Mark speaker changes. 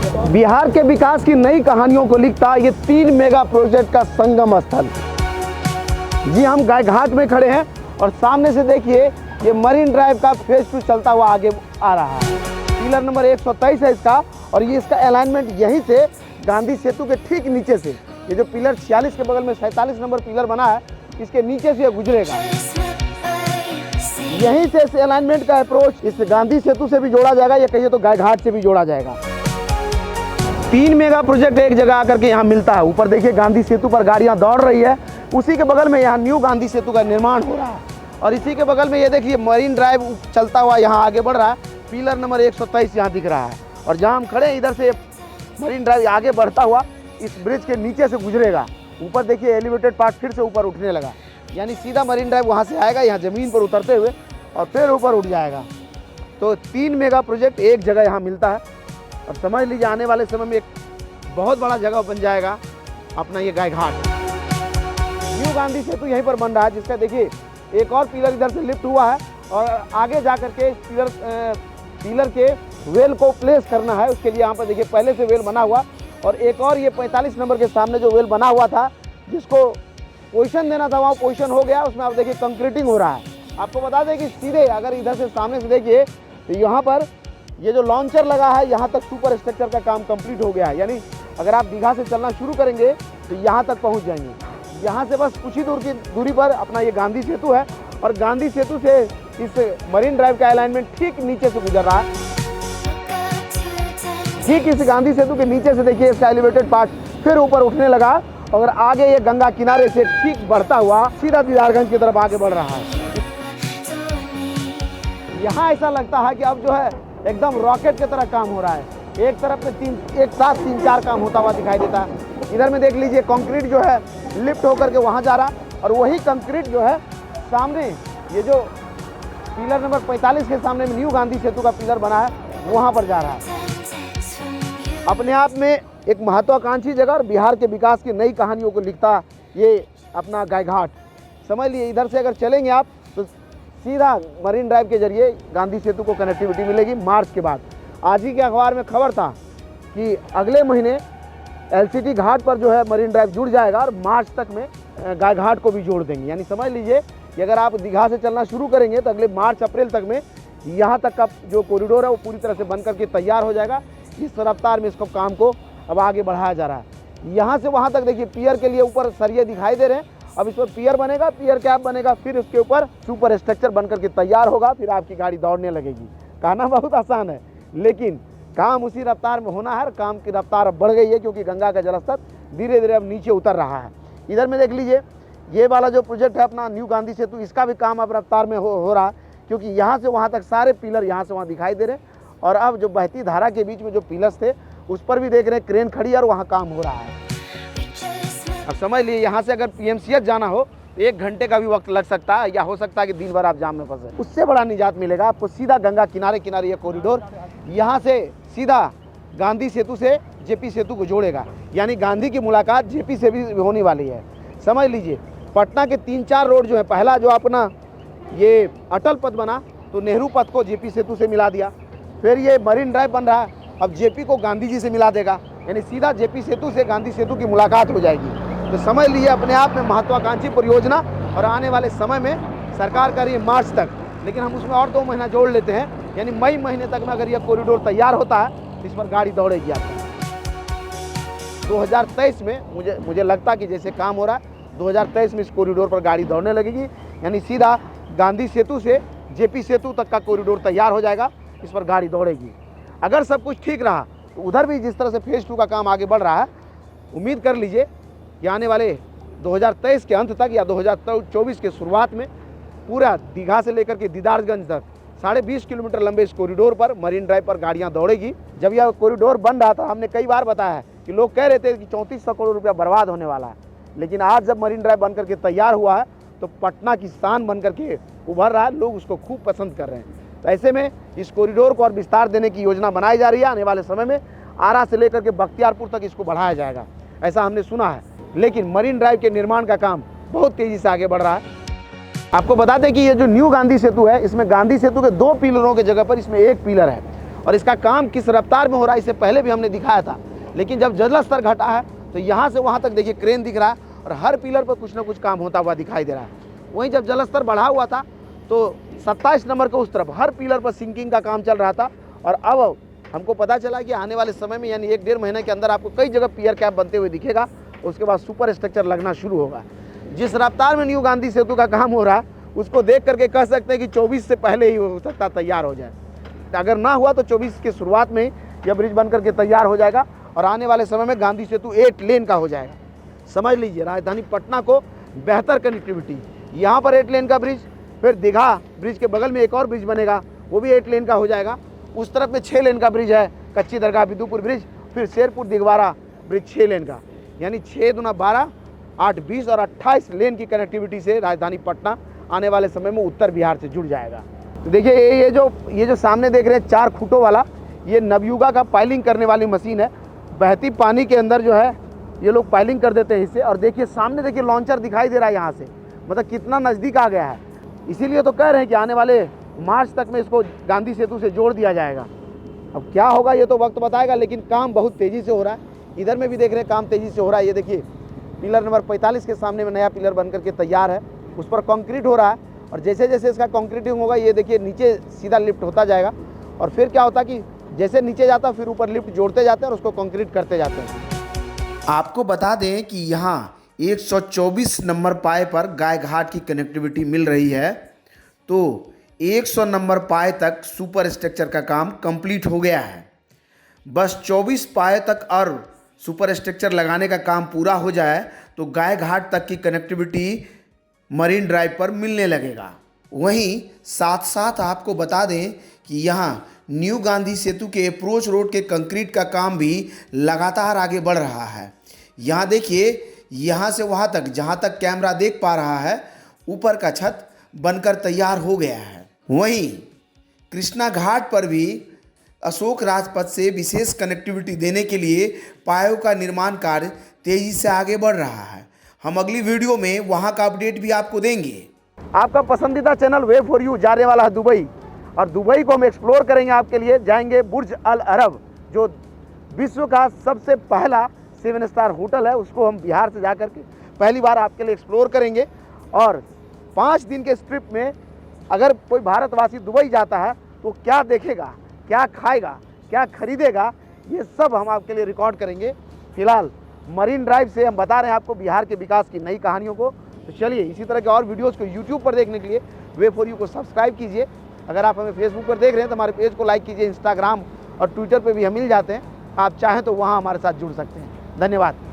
Speaker 1: बिहार के विकास की नई कहानियों को लिखता ये 3 मेगा प्रोजेक्ट का संगम स्थल। जी हम गाय घाट में खड़े हैं और सामने से देखिए ये मरीन ड्राइव का फेज 2 चलता हुआ आगे आ रहा है। पिलर नंबर 123 है इसका और ये इसका अलाइनमेंट यहीं से गांधी सेतु के ठीक नीचे से, ये जो पिलर 46 के बगल में 47 नंबर पिलर बना है, इसके नीचे से ये गुजरेगा। यहीं से इस अलाइनमेंट का अप्रोच इस गांधी सेतु से भी जोड़ा जाएगा, या कहिए तो गाय घाट से भी जोड़ा जाएगा। 3 मेगा प्रोजेक्ट एक जगह आकर के यहाँ मिलता है। ऊपर देखिए गांधी सेतु पर गाड़ियाँ दौड़ रही है, उसी के बगल में यहाँ न्यू गांधी सेतु का निर्माण हो रहा है और इसी के बगल में ये देखिए मरीन ड्राइव चलता हुआ यहाँ आगे बढ़ रहा है। पिलर नंबर 123 यहाँ दिख रहा है और जहाँ हम खड़े हैं इधर से मरीन ड्राइव आगे बढ़ता हुआ इस ब्रिज के नीचे से गुजरेगा। ऊपर देखिए एलिवेटेड पार्ट फिर से ऊपर उठने लगा, यानी सीधा मरीन ड्राइव वहाँ से आएगा यहाँ ज़मीन पर उतरते हुए और फिर ऊपर उठ जाएगा। तो 3 मेगा प्रोजेक्ट एक जगह यहाँ मिलता है और समझ लीजिए आने वाले समय में एक बहुत बड़ा जगह बन जाएगा अपना ये गाय घाट। न्यू गांधी सेतु यहीं पर बन रहा है, जिसका देखिए एक और पिलर इधर से लिफ्ट हुआ है और आगे जा करके पिलर के वेल को प्लेस करना है। उसके लिए यहाँ पर देखिए पहले से वेल बना हुआ और एक और ये 45 नंबर के सामने जो वेल बना हुआ था जिसको पोजीशन देना था वहाँ पोजीशन हो गया, उसमें आप देखिए कंक्रीटिंग हो रहा है। आपको बता दें कि सीधे अगर इधर से सामने से देखिए तो यहाँ पर ये जो लॉन्चर लगा है यहाँ तक सुपर स्ट्रक्चर का काम कंप्लीट हो गया है, यानी अगर आप दीघा से चलना शुरू करेंगे तो यहाँ तक पहुँच जाएंगे। यहाँ से बस कुछ ही दूरी पर अपना ये गांधी सेतु है और गांधी सेतु से इस मरीन ड्राइव का अलाइनमेंट ठीक नीचे से गुजर रहा है। ठीक इस गांधी सेतु के नीचे से देखिए इसका एलिवेटेड पार्ट फिर ऊपर उठने लगा और आगे ये गंगा किनारे से ठीक बढ़ता हुआ सीधा दीदारगंज की तरफ आगे बढ़ रहा है। यहाँ ऐसा लगता है कि अब जो है एकदम रॉकेट की तरह काम हो रहा है। एक तरफ में एक साथ 3-4 काम होता हुआ दिखाई देता है। इधर में देख लीजिए कंक्रीट जो है लिफ्ट होकर के वहाँ जा रहा और वही कंक्रीट जो है सामने ये जो पिलर नंबर 45 के सामने में न्यू गांधी सेतु का पिलर बना है वहाँ पर जा रहा है। अपने आप में एक महत्वाकांक्षी जगह और बिहार के विकास की नई कहानियों को लिखता ये अपना गाय घाट। समझ लिए इधर से अगर चलेंगे आप तो सीधा मरीन ड्राइव के जरिए गांधी सेतु को कनेक्टिविटी मिलेगी मार्च के बाद। आज ही के अखबार में खबर था कि अगले महीने एलसीटी घाट पर जो है मरीन ड्राइव जुड़ जाएगा और मार्च तक में गाय घाट को भी जोड़ देंगे। यानी समझ लीजिए कि अगर आप दीघा से चलना शुरू करेंगे तो अगले मार्च अप्रैल तक में यहाँ तक का जो कॉरिडोर है वो पूरी तरह से बन करके तैयार हो जाएगा। इस रफ्तार में इसको काम को अब आगे बढ़ाया जा रहा है। यहाँ से वहाँ तक देखिए पियर के लिए ऊपर सरिये दिखाई दे रहे हैं। अब इस पर पियर बनेगा, पियर कैप बनेगा, फिर उसके ऊपर सुपर स्ट्रक्चर बन करके तैयार होगा, फिर आपकी गाड़ी दौड़ने लगेगी। कहना बहुत आसान है लेकिन काम उसी रफ्तार में होना है। काम की रफ्तार अब बढ़ गई है क्योंकि गंगा का जलस्तर धीरे धीरे अब नीचे उतर रहा है। इधर में देख लीजिए ये वाला जो प्रोजेक्ट है अपना न्यू गांधी सेतु, इसका भी काम अब रफ्तार में हो रहा है क्योंकि यहाँ से वहाँ तक सारे पिलर यहाँ से वहाँ दिखाई दे रहे हैं और अब जो बहती धारा के बीच में जो पिलर्स थे उस पर भी देख रहे हैं क्रेन खड़ी है और वहाँ काम हो रहा है। अब समझ लिए यहाँ से अगर पीएमसीएच जाना हो तो 1 घंटे का भी वक्त लग सकता है या हो सकता है कि दिन भर आप जाम में फंसे। उससे बड़ा निजात मिलेगा आपको सीधा गंगा किनारे किनारे ये कॉरिडोर यहाँ से सीधा गांधी सेतु से जेपी सेतु को जोड़ेगा, यानी गांधी की मुलाकात जेपी से भी होने वाली है। समझ लीजिए पटना के 3-4 रोड जो है, पहला जो अपना ये अटल पथ बना तो नेहरू पथ को जेपी सेतु से मिला दिया, फिर ये मरीन ड्राइव बन रहा है अब जेपी को गांधी जी से मिला देगा, यानी सीधा जेपी सेतु से गांधी सेतु की मुलाकात हो जाएगी। तो समझ लीजिए अपने आप में महत्वाकांक्षी परियोजना और आने वाले समय में सरकार कर रही है मार्च तक, लेकिन हम उसमें और 2 महीना जोड़ लेते हैं, यानी मई महीने तक में अगर यह कॉरिडोर तैयार होता है तो इस पर गाड़ी दौड़ेगी आपको। 2023 में मुझे लगता कि जैसे काम हो रहा है 2023 में इस कॉरिडोर पर गाड़ी दौड़ने लगेगी, यानी सीधा गांधी सेतु से जेपी सेतु तक का कॉरिडोर तैयार हो जाएगा, इस पर गाड़ी दौड़ेगी। अगर सब कुछ ठीक रहा तो उधर भी जिस तरह से फेज़ 2 का काम आगे बढ़ रहा है, उम्मीद कर लीजिए कि आने वाले 2023 के अंत तक या 2024 के शुरुआत में पूरा दीघा से लेकर के दीदारगंज तक 20.5 किलोमीटर लंबे इस कॉरिडोर पर मरीन ड्राइव पर गाड़ियां दौड़ेगी। जब यह कॉरिडोर बन रहा था हमने कई बार बताया है कि लोग कह रहे थे कि 3400 करोड़ रुपया बर्बाद होने वाला है, लेकिन आज जब मरीन ड्राइव बन करके तैयार हुआ है तो पटना की शान बन करके उभर रहा है, लोग उसको खूब पसंद कर रहे हैं। तो ऐसे में इस कॉरिडोर को और विस्तार देने की योजना बनाई जा रही है। आने वाले समय में आरा से लेकर के बख्तियारपुर तक इसको बढ़ाया जाएगा, ऐसा हमने सुना है। लेकिन मरीन ड्राइव के निर्माण का काम बहुत तेज़ी से आगे बढ़ रहा है। आपको बता दें कि ये जो न्यू गांधी सेतु है इसमें गांधी सेतु के 2 पिलरों की जगह पर इसमें 1 पिलर है और इसका काम किस रफ्तार में हो रहा है इससे पहले भी हमने दिखाया था। लेकिन जब जल स्तर घटा है तो यहाँ से वहाँ तक देखिए क्रेन दिख रहा है और हर पिलर पर कुछ ना कुछ काम होता हुआ दिखाई दे रहा है। वहीं जब जल स्तर बढ़ा हुआ था तो 27 नंबर के उस तरफ हर पिलर पर सिंकिंग का काम चल रहा था। और अब हमको पता चला कि आने वाले समय में यानी 1-1.5 महीने के अंदर आपको कई जगह पियर कैप बनते हुए दिखेगा। उसके बाद सुपर स्ट्रक्चर लगना शुरू होगा। जिस रफ्तार में न्यू गांधी सेतु का काम हो रहा है उसको देख करके कह सकते हैं कि 24 से पहले ही हो सकता तैयार हो जाए। अगर ना हुआ तो 24 की शुरुआत में ही यह ब्रिज बन करके तैयार हो जाएगा और आने वाले समय में गांधी सेतु 8 लेन का हो जाएगा। समझ लीजिए, राजधानी पटना को बेहतर कनेक्टिविटी, यहाँ पर 8 लेन का ब्रिज, फिर दीघा ब्रिज के बगल में एक और ब्रिज बनेगा वो भी 8 लेन का हो जाएगा। उस तरफ में 6 लेन का ब्रिज है, कच्ची दरगाह बिदुपुर ब्रिज, फिर शेरपुर दिगवारा ब्रिज 6 लेन का, यानी 6 दूना 12, 8 20 और 28 लेन की कनेक्टिविटी से राजधानी पटना आने वाले समय में उत्तर बिहार से जुड़ जाएगा। तो देखिए ये जो सामने देख रहे हैं 4 खूंटों वाला, ये नवयुगा का पाइलिंग करने वाली मशीन है। बहती पानी के अंदर जो है ये लोग पाइलिंग कर देते हैं इससे। और देखिए सामने देखिए लॉन्चर दिखाई दे रहा है यहाँ से, मतलब कितना नज़दीक आ गया है। इसीलिए तो कह रहे हैं कि आने वाले मार्च तक में इसको गांधी सेतु से जोड़ दिया जाएगा। अब क्या होगा ये तो वक्त बताएगा, लेकिन काम बहुत तेज़ी से हो रहा है। इधर में भी देख रहे हैं काम तेज़ी से हो रहा है। ये देखिए पिलर नंबर 45 के सामने में नया पिलर बन करके तैयार है, उस पर कंक्रीट हो रहा है। और जैसे जैसे इसका कंक्रीटिंग होगा ये देखिए नीचे सीधा लिफ्ट होता जाएगा और फिर क्या होता कि जैसे नीचे जाता फिर ऊपर लिफ्ट जोड़ते जाते हैं और उसको कंक्रीट करते जाते हैं।
Speaker 2: आपको बता दें कि यहाँ 124 नंबर पाए पर गाय घाट की कनेक्टिविटी मिल रही है, तो 100 नंबर पाए तक सुपर स्ट्रक्चर का काम कंप्लीट हो गया है। बस 24 पाए तक और सुपर स्ट्रक्चर लगाने का काम पूरा हो जाए तो गाय घाट तक की कनेक्टिविटी मरीन ड्राइव पर मिलने लगेगा। वहीं साथ साथ आपको बता दें कि यहाँ न्यू गांधी सेतु के अप्रोच रोड के कंक्रीट का काम भी लगातार आगे बढ़ रहा है। यहाँ देखिए, यहाँ से वहाँ तक जहाँ तक कैमरा देख पा रहा है ऊपर का छत बनकर तैयार हो गया है। वहीं कृष्णा घाट पर भी अशोक राजपथ से विशेष कनेक्टिविटी देने के लिए पायों का निर्माण कार्य तेजी से आगे बढ़ रहा है। हम अगली वीडियो में वहाँ का अपडेट भी आपको देंगे।
Speaker 1: आपका पसंदीदा चैनल वे फॉर यू जाने वाला है दुबई, और दुबई को हम एक्सप्लोर करेंगे आपके लिए। जाएंगे बुर्ज अल अरब, जो विश्व का सबसे पहला 7 स्टार होटल है, उसको हम बिहार से जा करके पहली बार आपके लिए एक्सप्लोर करेंगे। और 5 दिन के इस ट्रिप में अगर कोई भारतवासी दुबई जाता है तो क्या देखेगा, क्या खाएगा, क्या खरीदेगा, ये सब हम आपके लिए रिकॉर्ड करेंगे। फिलहाल मरीन ड्राइव से हम बता रहे हैं आपको बिहार के विकास की नई कहानियों को। तो चलिए इसी तरह के और वीडियोस को यूट्यूब पर देखने के लिए वे फॉर यू को सब्सक्राइब कीजिए। अगर आप हमें फेसबुक पर देख रहे हैं तो हमारे पेज को लाइक कीजिए। इंस्टाग्राम और ट्विटर पर भी हम मिल जाते हैं, आप चाहें तो वहाँ हमारे साथ जुड़ सकते हैं। धन्यवाद।